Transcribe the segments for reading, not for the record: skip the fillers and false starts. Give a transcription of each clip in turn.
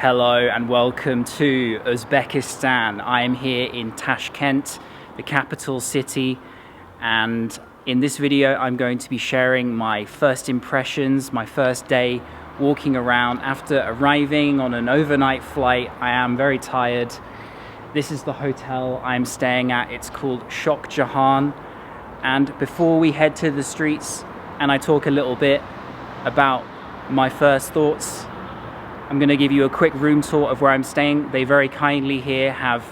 Hello and welcome to Uzbekistan. I am here in Tashkent, the capital city, and in this video I'm going to be sharing my first impressions, my first day walking around after arriving on an overnight flight. I am very tired. This is the hotel I'm staying at. It's called Shoxjahon. And before we head to the streets and I talk a little bit about my first thoughts, I'm going to give you a quick room tour of where I'm staying. They very kindly here have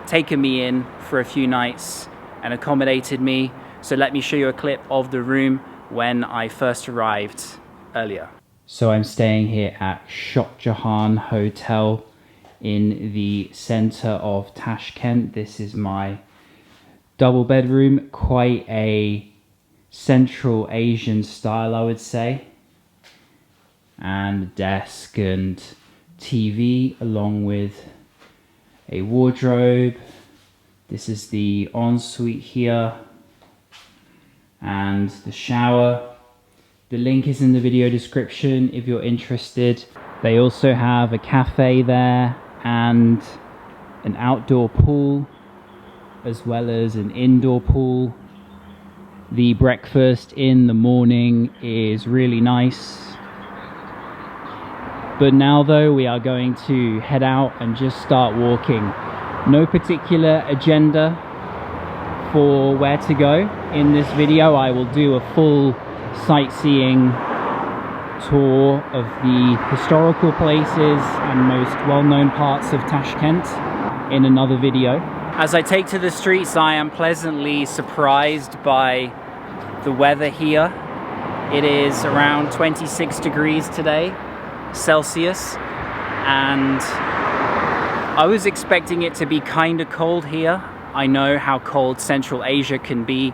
taken me in for a few nights and accommodated me. So let me show you a clip of the room when I first arrived earlier. So I'm staying here at Shoxjahon Hotel in the center of Tashkent. This is my double bedroom, quite a Central Asian style, I would say. And desk and TV along with a wardrobe. This is the ensuite here and the shower. The link is in the video description if you're interested. They also have a cafe there and an outdoor pool as well as an indoor pool. The breakfast in the morning is really nice. But now though, we are going to head out and just start walking. No particular agenda for where to go. In this video, I will do a full sightseeing tour of the historical places and most well-known parts of Tashkent in another video. As I take to the streets, I am pleasantly surprised by the weather here. It is around 26 degrees today. Celsius, and I was expecting it to be kind of cold here. I know how cold Central Asia can be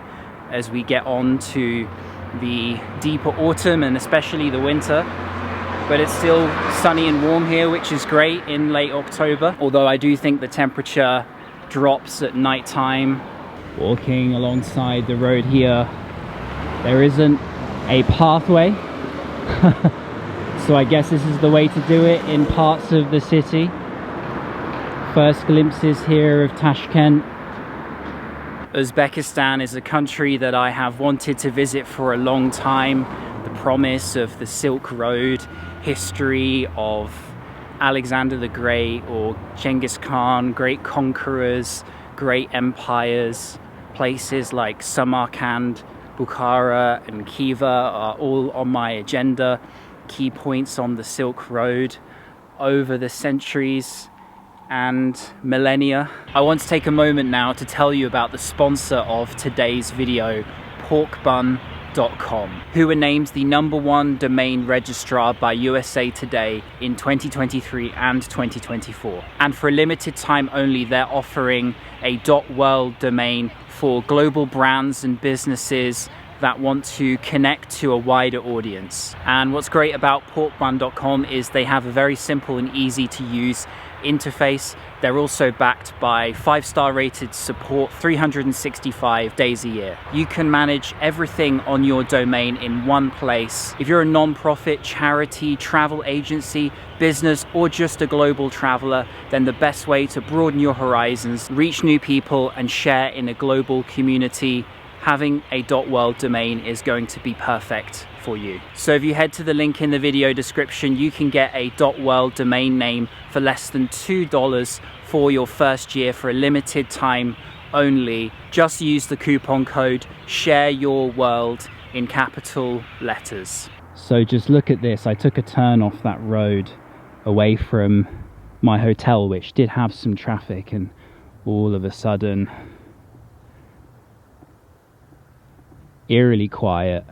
as we get on to the deeper autumn and especially the winter, but it's still sunny and warm here, which is great in late October, although I do think the temperature drops at night time. Walking alongside the road here, there isn't a pathway. So I guess this is the way to do it in parts of the city. First glimpses here of Tashkent. Uzbekistan is a country that I have wanted to visit for a long time. The promise of the Silk Road, history of Alexander the Great or Genghis Khan, great conquerors, great empires. Places like Samarkand, Bukhara and Khiva are all on my agenda. Key points on the Silk Road over the centuries and millennia. I want to take a moment now to tell you about the sponsor of today's video, porkbun.com, who were named the #1 domain registrar by USA Today in 2023 and 2024. And for a limited time only, they're offering a .world domain for global brands and businesses that want to connect to a wider audience. And what's great about porkbun.com is they have a very simple and easy to use interface. They're also backed by 5-star rated support 365 days a year. You can manage everything on your domain in one place. If you're a non-profit, charity, travel agency, business, or just a global traveler, then the best way to broaden your horizons, reach new people, and share in a global community, having a .world domain is going to be perfect for you. So if you head to the link in the video description, you can get a .world domain name for less than $2 for your first year for a limited time only. Just use the coupon code SHAREYOURWORLD in capital letters. So just look at this. I took a turn off that road away from my hotel, which did have some traffic, and all of a sudden eerily quiet.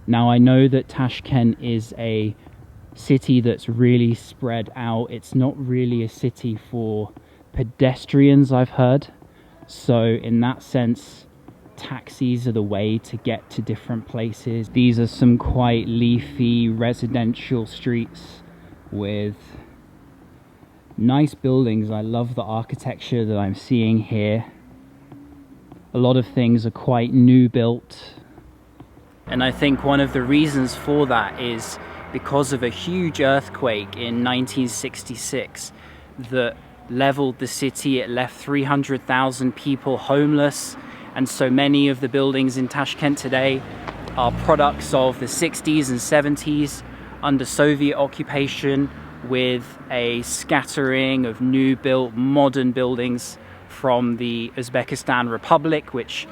Now I know that Tashkent is a city that's really spread out. It's not really a city for pedestrians, I've heard. So in that sense, taxis are the way to get to different places. These are some quite leafy residential streets with nice buildings. I love the architecture that I'm seeing here. A lot of things are quite new built. And I think one of the reasons for that is because of a huge earthquake in 1966 that leveled the city. It left 300,000 people homeless, and so many of the buildings in Tashkent today are products of the 60s and 70s under Soviet occupation, with a scattering of new built modern buildings from the Uzbekistan Republic, which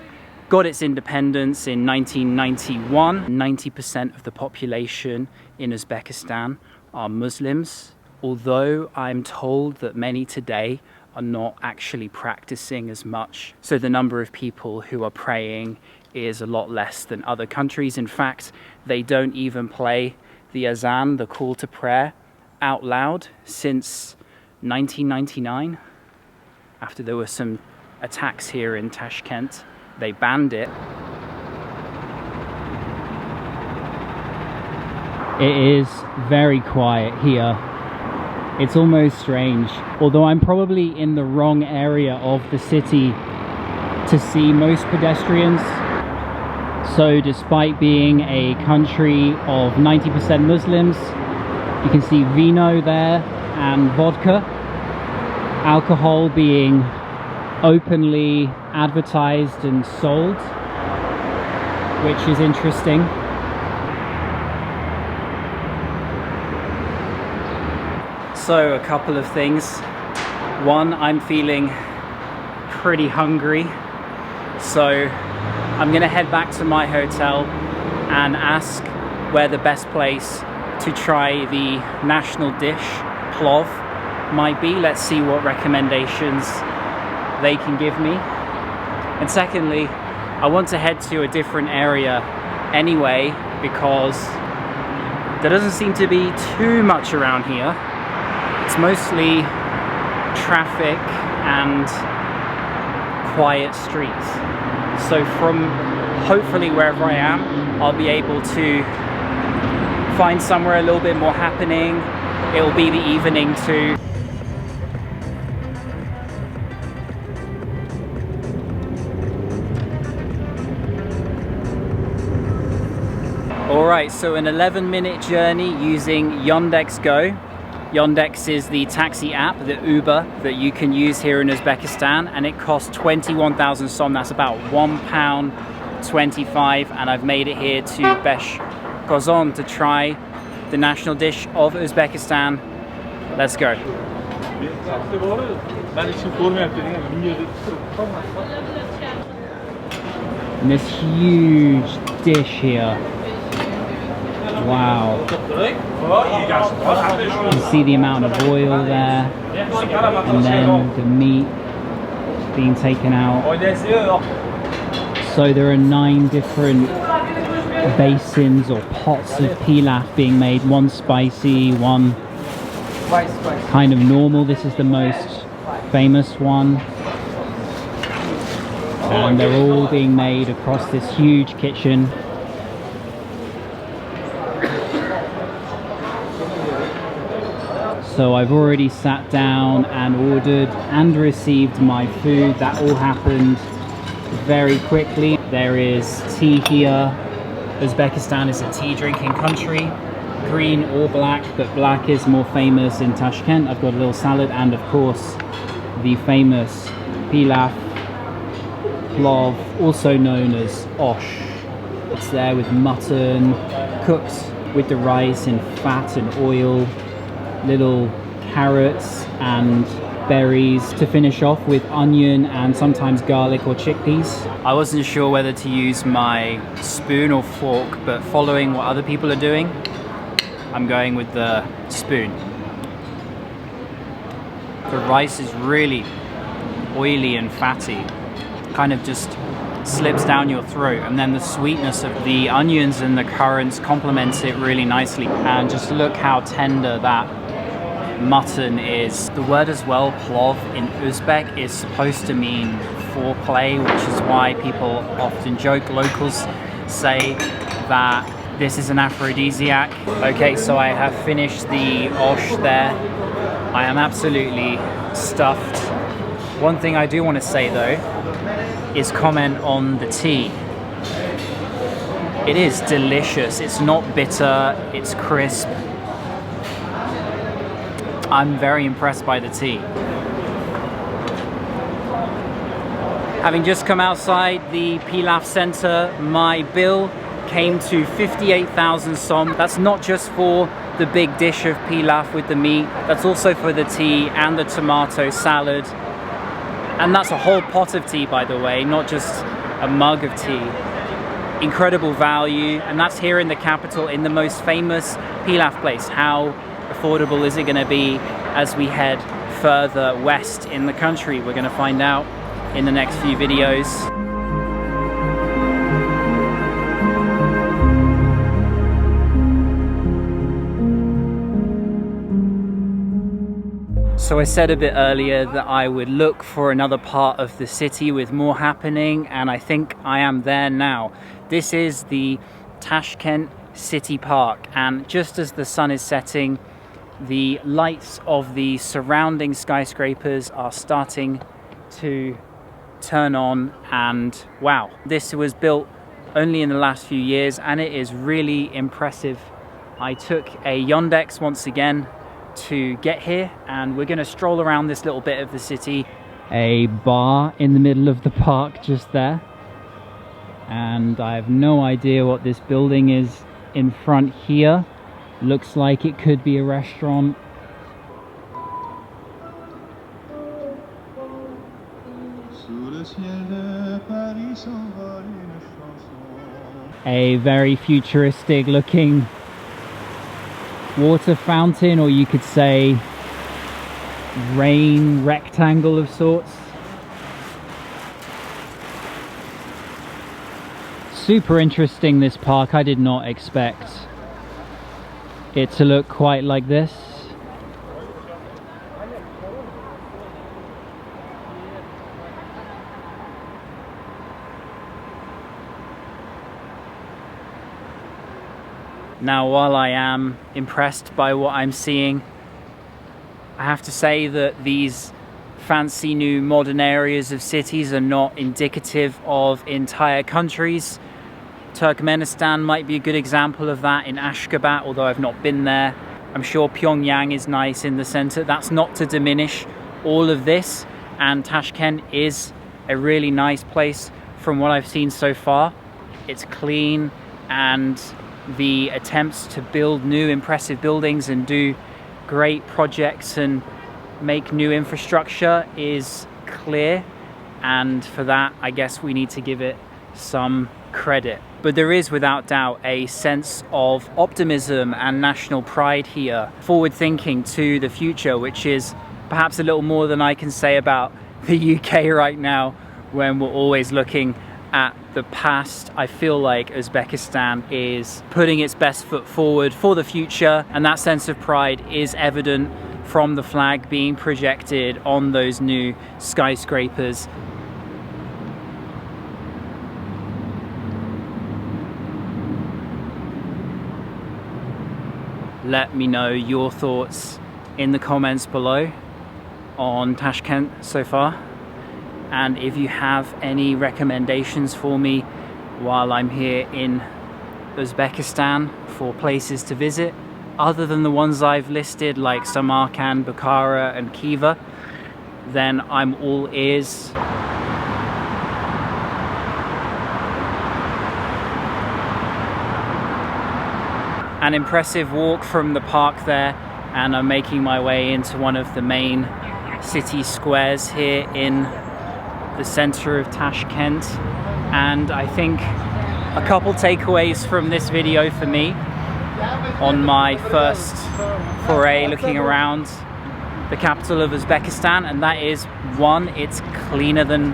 got its independence in 1991. 90% of the population in Uzbekistan are Muslims, although I'm told that many today are not actually practicing as much. So the number of people who are praying is a lot less than other countries. In fact, they don't even play the azan, the call to prayer, out loud since 1999. After there were some attacks here in Tashkent, they banned it. It is very quiet here. It's almost strange, although I'm probably in the wrong area of the city to see most pedestrians. So despite being a country of 90% Muslims, you can see vino there and vodka, alcohol being openly advertised and sold, which is interesting. So a couple of things. One, I'm feeling pretty hungry, so I'm gonna head back to my hotel and ask where the best place to try the national dish, plov, might be. Let's see what recommendations they can give me. And secondly, I want to head to a different area anyway, because there doesn't seem to be too much around here. It's mostly traffic and quiet streets. So from hopefully wherever I am, I'll be able to find somewhere a little bit more happening. It'll be the evening too. Alright, so an 11-minute journey using Yandex Go. Yandex is the taxi app, the Uber, that you can use here in Uzbekistan, and it costs 21,000 som, that's about £1.25, and I've made it here to Besh Kozon to try the national dish of Uzbekistan. Let's go. And this huge dish here. Wow. You can see the amount of oil there, and then the meat being taken out. So there are 9 different basins or pots of pilaf being made, one spicy, one kind of normal. This is the most famous one, and they're all being made across this huge kitchen. So I've already sat down and ordered and received my food. That all happened very quickly. There is tea here. Uzbekistan is a tea drinking country, green or black, but black is more famous in Tashkent. I've got a little salad and of course the famous pilaf, plov, also known as osh. It's there with mutton, cooked with the rice in fat and oil, little carrots and berries to finish off with onion and sometimes garlic or chickpeas. I wasn't sure whether to use my spoon or fork, but following what other people are doing, I'm going with the spoon. The rice is really oily and fatty, kind of just slips down your throat, and then the sweetness of the onions and the currants complements it really nicely. And just look how tender that mutton is. The word as well, plov, in Uzbek is supposed to mean foreplay, which is why people often joke, locals say that this is an aphrodisiac. Okay, so I have finished the osh there. I am absolutely stuffed. One thing I do want to say though is comment on the tea. It is delicious. It's not bitter, it's crisp. I'm very impressed by the tea. Having just come outside the Pilaf Center, my bill came to 58,000 som. That's not just for the big dish of pilaf with the meat, that's also for the tea and the tomato salad. And that's a whole pot of tea, by the way, not just a mug of tea. Incredible value, and that's here in the capital, in the most famous pilaf place. How affordable is it going to be as we head further west in the country? We're going to find out in the next few videos. So I said a bit earlier that I would look for another part of the city with more happening, and I think I am there now. This is the Tashkent City Park, and just as the sun is setting, the lights of the surrounding skyscrapers are starting to turn on, and wow, this was built only in the last few years and it is really impressive. I took a Yandex once again to get here, and we're going to stroll around this little bit of the city. A bar in the middle of the park just there, and I have no idea what this building is in front here. Looks like it could be a restaurant. A very futuristic looking water fountain, or you could say rain rectangle of sorts. Super interesting, this park. I did not expect it to look quite like this. Now, while I am impressed by what I'm seeing, I have to say that these fancy new modern areas of cities are not indicative of entire countries. Turkmenistan might be a good example of that, in Ashgabat, although I've not been there. I'm sure Pyongyang is nice in the center. That's not to diminish all of this, and Tashkent is a really nice place from what I've seen so far. It's clean, and the attempts to build new impressive buildings and do great projects and make new infrastructure is clear, and for that I guess we need to give it some credit. But there is without doubt a sense of optimism and national pride here, forward thinking to the future, which is perhaps a little more than I can say about the UK right now, when we're always looking at the past. I feel like Uzbekistan is putting its best foot forward for the future, and that sense of pride is evident from the flag being projected on those new skyscrapers. Let me know your thoughts in the comments below on Tashkent so far. And if you have any recommendations for me while I'm here in Uzbekistan for places to visit, other than the ones I've listed like Samarkand, Bukhara and Khiva, then I'm all ears. An impressive walk from the park there, and I'm making my way into one of the main city squares here in the center of Tashkent. And I think a couple takeaways from this video for me on my first foray looking around the capital of Uzbekistan, and that is, one, it's cleaner than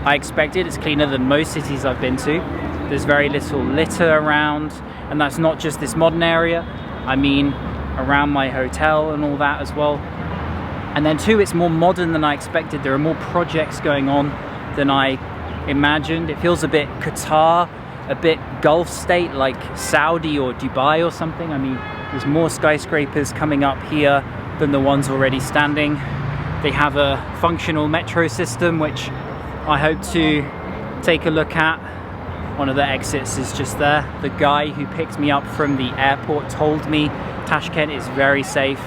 I expected. It's cleaner than most cities I've been to. There's very little litter around, and that's not just this modern area, I mean around my hotel and all that as well. And then two, it's more modern than I expected. There are more projects going on than I imagined. It feels a bit Qatar, a bit Gulf state like Saudi or Dubai or something. I mean, there's more skyscrapers coming up here than the ones already standing. They have a functional metro system, which I hope to take a look at One of the exits is just there. The guy who picked me up from the airport told me Tashkent is very safe.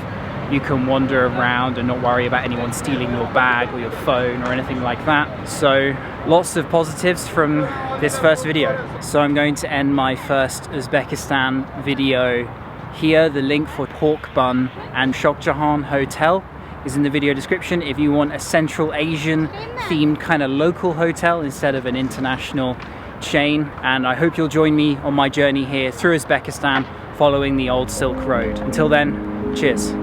You can wander around and not worry about anyone stealing your bag or your phone or anything like that. So lots of positives from this first video. So I'm going to end my first Uzbekistan video here. The link for pork bun and Shoxjahon Hotel is in the video description if you want a Central Asian themed kind of local hotel instead of an international chain. And I hope you'll join me on my journey here through Uzbekistan following the old Silk Road. Until then, cheers.